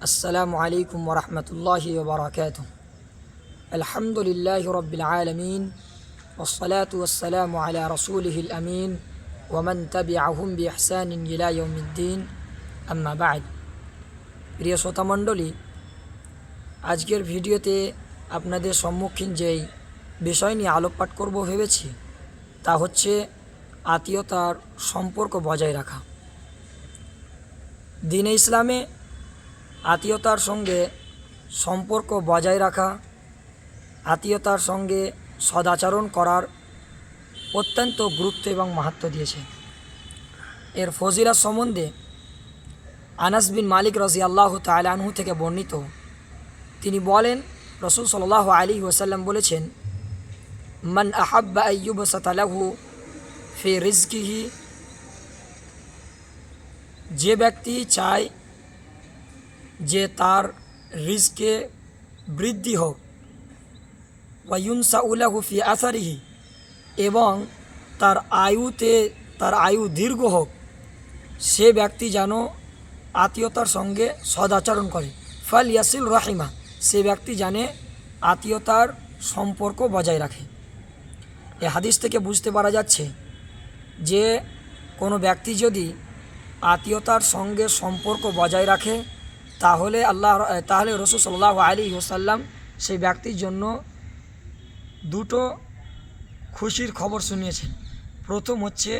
আসসালামু আলাইকুম ওয়া রাহমাতুল্লাহি ওয়া বারাকাতুহু। আলহামদুলিল্লাহি রাব্বিল আলামিন ওয়াস সালাতু ওয়াস সালামু আলা রাসূলিহিল আমিন ওয়া মান তাবিআহুম বিইহসানিন ইলা ইয়াউমিদ্দিন, আম্মা বা'দ। প্রিয় শ্রোতা মণ্ডলী, আজকের ভিডিওতে আপনাদের সম্মুখীন যেই বিষয় নিয়ে আলোকপাত করব ভেবেছি তা হচ্ছে আত্মীয়তার সম্পর্ক বজায় রাখা। দ্বীনে ইসলামে আত্মীয়তার সঙ্গে সম্পর্ক বজায় রাখা, আত্মীয়তার সঙ্গে সদাচরণ করার অত্যন্ত গুরুত্ব এবং মাহাত্ম্য দিয়েছে। এর ফজিলত সম্বন্ধে আনাস বিন মালিক রাদিয়াল্লাহু তাআলা আনহু থেকে বর্ণিত, তিনি বলেন, রাসূল সাল্লাল্লাহু আলাইহি ওয়াসাল্লাম বলেছেন, মান আহাব্বা আইয়ুবসাতা লাহু ফি রিজকিহি, যে ব্যক্তি চায় যে তার রিজকে বৃদ্ধি হোক, ওয়ায়ুনসাউ লাহু ফি আসারিহি, এবং তার আয়ু দীর্ঘ হোক, সে ব্যক্তি যেন আত্মীয়তার সঙ্গে সদাচরণ করে। ফাল ইয়াসিল রাহিমা, সে ব্যক্তি জানে আত্মীয়তার সম্পর্ক বজায় রাখে। এ হাদিস থেকে বুঝতে পারা যাচ্ছে যে কোনো ব্যক্তি যদি আত্মীয়তার সঙ্গে সম্পর্ক বজায় রাখে তাহলে রাসূল সাল্লাল্লাহু আলাইহি ওয়াসাল্লাম সেই ব্যক্তির জন্য দুটো খুশির খবর শুনিয়েছেন। প্রথম হচ্ছে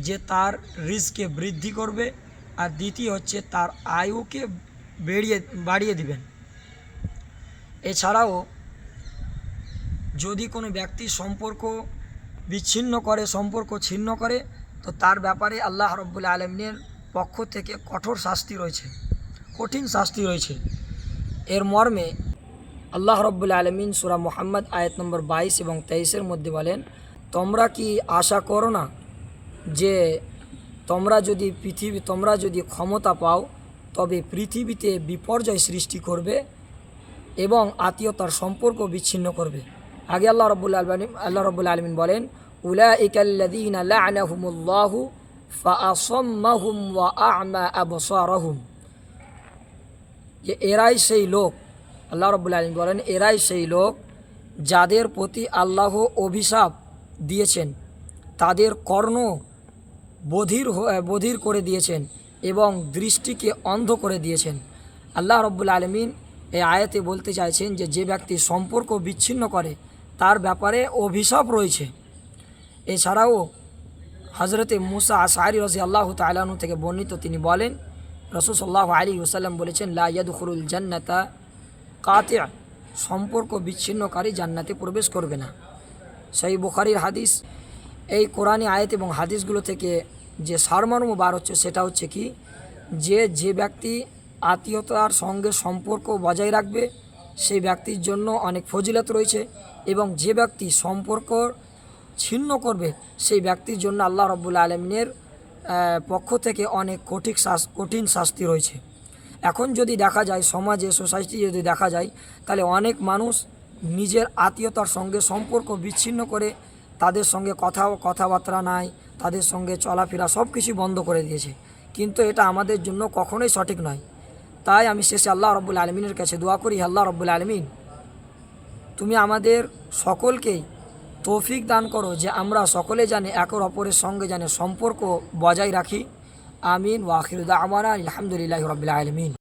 যে তার রিজকে বৃদ্ধি করবে, আর দ্বিতীয় হচ্ছে তার আয়ুকে বাড়িয়ে দিবেন। এছাড়াও যদি কোনো ব্যক্তি সম্পর্ক ছিন্ন করে তো তার ব্যাপারে আল্লাহ রাব্বুল আলামিনের পক্ষ থেকে কঠিন শাস্তি রয়েছে। এর মর্মে আল্লাহ রাব্বুল আলামিন সূরা মুহাম্মদ আয়াত নম্বর 22 এবং 23-এর মধ্যে বলেন, তোমরা কি আশা করো না যে তোমরা যদি ক্ষমতা পাও তবে পৃথিবীতে বিপর্যয় সৃষ্টি করবে এবং আত্মীয়তার সম্পর্ক বিচ্ছিন্ন করবে। আগে আল্লাহ রাব্বুল আলামিন বলেন, উলাইকাল্লাযীনা লা'নাহুমুল্লাহু ফাআসাম্মাহুম ওয়া আ'মা আবসারাহুম, যে এরাই সেই লোক, আল্লাহ রাব্বুল আলামিন বলেন এরাই সেই লোক যাদের প্রতি আল্লাহ অভিশাপ দিয়েছেন, তাদের কর্ণ বধির করে দিয়েছেন এবং দৃষ্টিকে অন্ধ করে দিয়েছেন। আল্লাহ রাব্বুল আলামিন এই আয়াতে বলতে চাইছেন যে ব্যক্তি সম্পর্ক বিচ্ছিন্ন করে তার ব্যাপারে অভিশাপ রয়েছে। এছাড়াও হযরতে মুসা আশআরী রাদিয়াল্লাহু তাআলা আনহু থেকে বর্ণিত, তিনি বলেন, রাসূল সাল্লাল্লাহু আলাইহি ওয়াসাল্লাম বলেছেন, লা ইয়াদখুলুল জান্নাতা কাতি', সম্পর্ক বিচ্ছিন্নকারী জান্নাতে প্রবেশ করবে না। সহিহ বুখারীর হাদিস। এই কোরআনী আয়াত এবং হাদিসগুলো থেকে যে সারমর্ম বার হচ্ছে সেটা হচ্ছে কি, যে ব্যক্তি আত্মীয়তার সঙ্গে সম্পর্ক বজায় রাখবে সেই ব্যক্তির জন্য অনেক ফজিলত রয়েছে, এবং যে ব্যক্তি সম্পর্ক ছিন্ন করবে সেই ব্যক্তির জন্য আল্লাহ রাব্বুল আলামিনের পক্ষ থেকে অনেক কঠিন শাস্তি রয়েছে। এখন যদি দেখা যায় সোসাইটি যদি দেখা যায়, তাহলে অনেক মানুষ নিজের আত্মীয়তার সঙ্গে সম্পর্ক বিচ্ছিন্ন করে তাদের সঙ্গে কথাবার্তা নাই, তাদের সঙ্গে চলাফেরা সব কিছু বন্ধ করে দিয়েছে, কিন্তু এটা আমাদের জন্য কখনোই সঠিক নয়। তাই আমি শেষে আল্লাহ রাব্বুল আলামিনের কাছে দোয়া করি, আল্লাহ রাব্বুল আলামিন তুমি আমাদের সকলকেই তৌফিক দান করো যে আমরা সকলে জানি একে অপরের সঙ্গে সম্পর্ক বজায় রাখি। আমিন। ওয়া আখিরু দাওয়ানা আলহামদুলিল্লাহি রাব্বিল আলামিন।